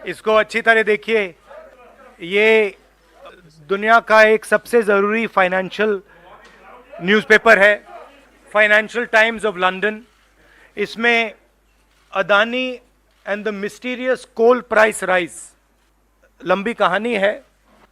इसको अच्छी तरह देखिए। ये दुनिया का एक सबसे ज़रूरी फाइनेंशियल न्यूज़पेपर है, फाइनेंशियल टाइम्स ऑफ लंदन। इसमें Adani and the mysterious coal price rise, लंबी कहानी है।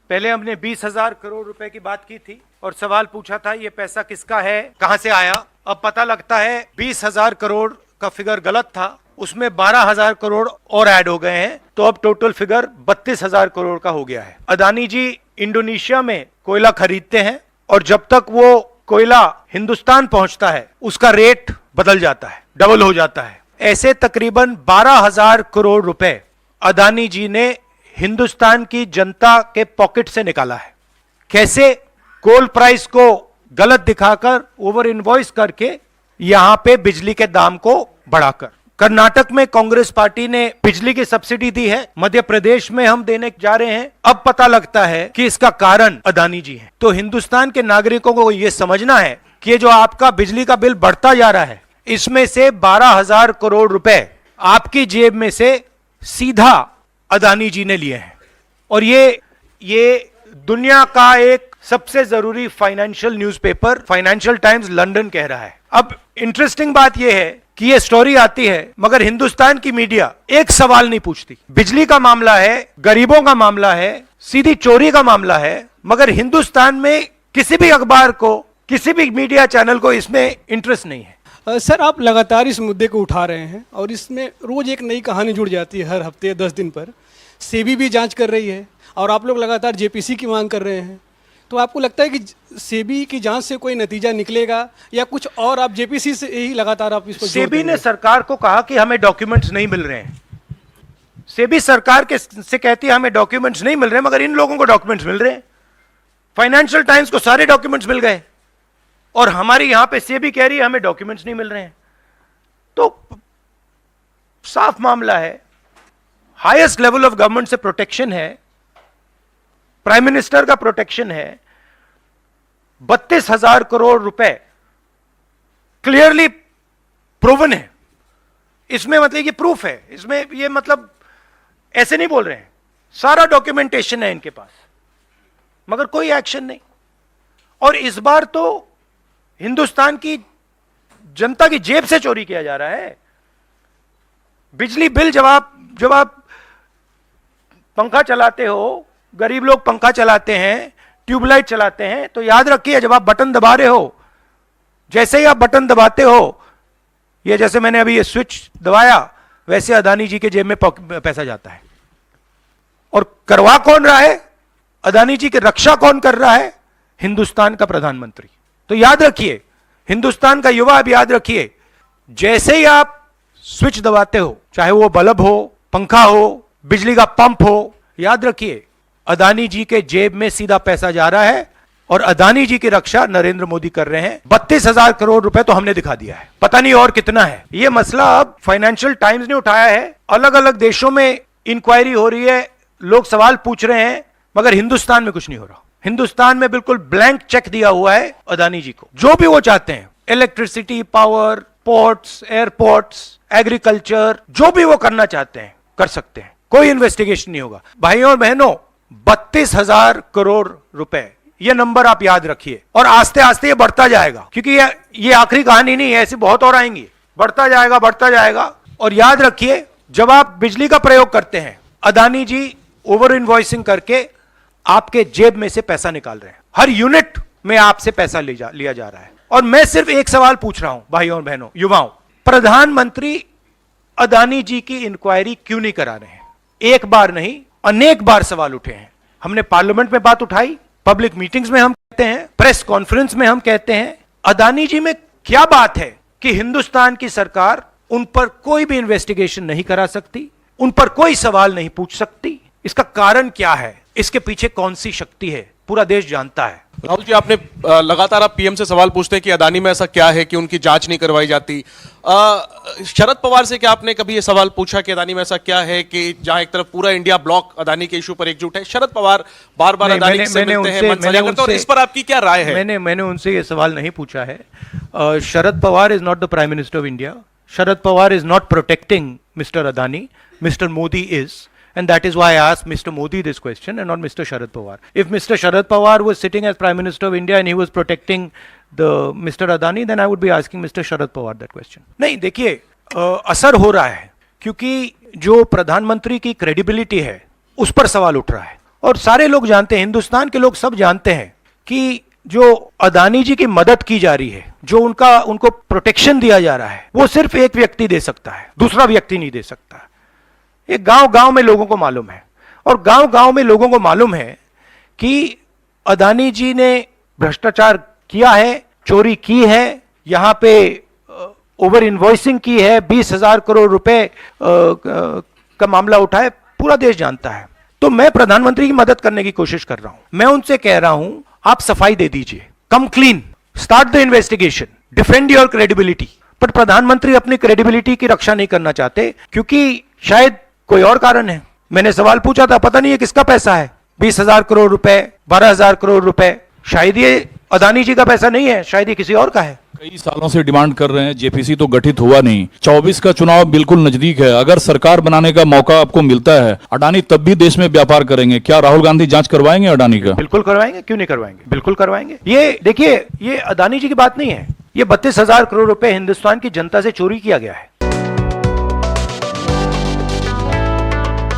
पहले हमने 20,000 करोड़ रुपए की बात की थी और सवाल पूछा था ये पैसा किसका है, कहां से आया। अब पता लगता है 20,000 करोड़ का फिगर गलत था, उसमें 12,000 करोड़ और ऐड हो गए हैं, तो अब टोटल फिगर 32,000 करोड़ का हो गया है। अदानी जी इंडोनेशिया में कोयला खरीदते हैं और जब तक वो कोयला हिंदुस्तान पहुंचता है उसका रेट बदल जाता है, डबल हो जाता है। ऐसे तकरीबन 12,000 करोड़ रुपए अदानी जी ने हिंदुस्तान की जनता के पॉकेट से निकाला है। कैसे? कोल प्राइस को गलत दिखाकर, ओवर इनवॉइस करके, यहां पे बिजली के दाम को बढ़ाकर। कर्नाटक में कांग्रेस पार्टी ने बिजली की सब्सिडी दी है, मध्य प्रदेश में हम देने जा रहे हैं। अब पता लगता है कि इसका कारण अदानी जी हैं। तो हिंदुस्तान के नागरिकों को यह समझना है कि ये जो आपका बिजली का बिल बढ़ता जा रहा है, इसमें से 12,000 करोड़ रुपए आपकी जेब में से सीधा अदानी जी ने लिए हैं। और ये दुनिया का एक सबसे जरूरी financial newspaper financial times London कह रहा है। अब इंटरेस्टिंग बात यह है कि ये स्टोरी आती है मगर हिंदुस्तान की मीडिया एक सवाल नहीं पूछती। बिजली का मामला है, गरीबों का मामला है, सीधी चोरी का मामला है, मगर हिंदुस्तान में किसी भी अखबार को, किसी भी मीडिया चैनल को इसमें इंटरेस्ट नहीं है। सर, आप लगातार इस मुद्दे को उठा रहे हैं और इसमें रोज एक नई कहानी जुड़ जाती है। हर हफ्ते 10 दिन पर सेबी भी जांच कर रही है और आप लोग लगातार जेपीसी की मांग कर रहे हैं। तो आपको लगता है कि सेबी की जांच से कोई नतीजा निकलेगा या कुछ और आप जेपीसी से ही लगातार आप इसको? सेबी ने सरकार को कहा कि हमें डॉक्यूमेंट्स नहीं मिल रहे हैं। सेबी सरकार के से कहती है हमें डॉक्यूमेंट्स नहीं मिल रहे हैं, मगर इन लोगों को डॉक्यूमेंट्स मिल रहे हैं। फाइनेंशियल टाइम्स को सारे डॉक्यूमेंट्स मिल गए और हमारी यहां पे सेबी कह रही है हमें डॉक्यूमेंट्स नहीं मिल रहे हैं। तो साफ मामला है, हाईएस्ट लेवल ऑफ गवर्नमेंट से प्रोटेक्शन है, प्राइम मिनिस्टर का प्रोटेक्शन है। 32,000 करोड़ रुपए क्लियरली प्रूवन है। इसमें मतलब ये प्रूफ है, इसमें ये मतलब ऐसे नहीं बोल रहे हैं, सारा डॉक्यूमेंटेशन है इनके पास, मगर कोई एक्शन नहीं। और इस बार तो हिंदुस्तान की जनता की जेब से चोरी किया जा रहा है। बिजली बिल जब आप पंखा चलाते हो, गरीब लोग पंखा चलाते हैं, ट्यूबलाइट चलाते हैं, तो याद रखिए जब आप बटन दबा रहे हो, जैसे ही आप बटन दबाते हो, ये जैसे मैंने अभी ये स्विच दबाया, वैसे अदानी जी के जेब में पैसा जाता है। और करवा कौन रहा है? अदानी जी की रक्षा कौन कर रहा है? हिंदुस्तान का प्रधानमंत्री। तो याद रखिए, हिंदुस्तान का युवा, अब याद रखिए, जैसे ही आप स्विच दबाते हो, चाहे वो बल्ब हो, पंखा हो, बिजली का पंप हो, याद रखिए अदानी जी के जेब में सीधा पैसा जा रहा है और अदानी जी की रक्षा नरेंद्र मोदी कर रहे हैं। 32,000 करोड़ रुपए तो हमने दिखा दिया है, पता नहीं और कितना है। यह मसला अब फाइनेंशियल टाइम्स ने उठाया है, अलग अलग देशों में इंक्वायरी हो रही है, लोग सवाल पूछ रहे हैं, मगर हिंदुस्तान में कुछ नहीं हो रहा। हिंदुस्तान में बिल्कुल ब्लैंक चेक दिया हुआ है अदानी जी को, जो भी वो चाहते हैं, electricity, power, ports, airports, agriculture, जो भी वो करना चाहते हैं कर सकते हैं, कोई इन्वेस्टिगेशन नहीं होगा। भाइयों और बहनों, 32,000 करोड़ रुपए, ये नंबर आप याद रखिए और आस्ते आस्ते ये बढ़ता जाएगा, क्योंकि ये आखिरी कहानी नहीं है, ऐसी बहुत और आएंगी। बढ़ता जाएगा। और याद रखिए, जब आप बिजली का प्रयोग करते हैं, अदानी जी ओवर इनवॉइसिंग करके आपके जेब में से पैसा निकाल रहे हैं। हर यूनिट में आपसे पैसा लिया जा रहा है। और मैं सिर्फ एक सवाल पूछ रहा हूं भाइयों और बहनों, युवाओं, प्रधानमंत्री अदानी जी की इंक्वायरी क्यों नहीं करा रहे हैं? एक बार नहीं, अनेक बार सवाल उठे हैं। हमने पार्लियामेंट में बात उठाई, पब्लिक मीटिंग्स में हम कहते हैं, प्रेस कॉन्फ्रेंस में हम कहते हैं, अदानी जी में क्या बात है कि हिंदुस्तान की सरकार उन पर कोई भी इन्वेस्टिगेशन नहीं करा सकती, उन पर कोई सवाल नहीं पूछ सकती? इसका कारण क्या है? इसके पीछे कौन सी शक्ति है? पूरा देश जानता है। राहुल जी, आपने लगातार आप पीएम से सवाल पूछते हैं कि अदानी में ऐसा क्या है कि उनकी जांच नहीं करवाई जाती। शरद पवार से क्या आपने कभी ये सवाल पूछा कि अदानी में ऐसा क्या है कि जहां एक तरफ पूरा इंडिया ब्लॉक अदानी के इशू पर एकजुट है? शरद पवार बार बार अदानी से मिलते हैं, मन साझा करते हैं, और इस पर आपकी क्या राय है? मैंने उनसे ये सवाल नहीं पूछा है। Sharad Pawar is not the prime minister of India. Sharad Pawar is not protecting mister Adani, mister Modi is. And that is why I asked Mr. Modi this question and not Mr. Sharad Pawar. If Mr. Sharad Pawar was sitting as Prime Minister of India and he was protecting the Mr. Adani, then I would be asking Mr. Sharad Pawar that question. नहीं, देखिए असर हो रहा है क्योंकि जो प्रधानमंत्री की क्रेडिबिलिटी है उस पर सवाल उठ रहा है और सारे लोग जानते हैं, हिंदुस्तान के लोग सब जानते हैं कि जो अदानी जी की मदद की जा रही है, जो उनको प्रोटेक्शन दिया जा रहा है, वो सिर्फ एक व्यक्ति दे सकता है, दूसरा व्यक्ति नहीं दे सकता। ये गांव गांव में लोगों को मालूम है और गांव गांव में लोगों को मालूम है कि अदानी जी ने भ्रष्टाचार किया है, चोरी की है, यहां पे ओवर इनवॉइसिंग की है, 20,000 करोड़ रुपए का मामला उठा है, पूरा देश जानता है। तो मैं प्रधानमंत्री की मदद करने की कोशिश कर रहा हूं। मैं उनसे कह रहा हूं आप सफाई दे दीजिए, कम clean, start the investigation, defend your credibility. पर प्रधानमंत्री अपनी क्रेडिबिलिटी की रक्षा नहीं करना चाहते क्योंकि शायद कोई और कारण है। मैंने सवाल पूछा था, पता नहीं है किसका पैसा है, 20,000 करोड़ रुपए, 12,000 करोड़ रुपए, शायद ये अदानी जी का पैसा नहीं है, शायद ये किसी और का है। कई सालों से डिमांड कर रहे हैं, जेपीसी तो गठित हुआ नहीं, 24 का चुनाव बिल्कुल नजदीक है, अगर सरकार बनाने का मौका आपको मिलता है, अडानी तब भी देश में व्यापार करेंगे, क्या राहुल गांधी जांच करवाएंगे अडानी का? बिल्कुल करवाएंगे, क्यों नहीं करवाएंगे, बिल्कुल करवाएंगे। ये देखिए, ये अदानी जी की बात नहीं है, ये 32,000 करोड़ रुपए हिंदुस्तान की जनता से चोरी किया गया है।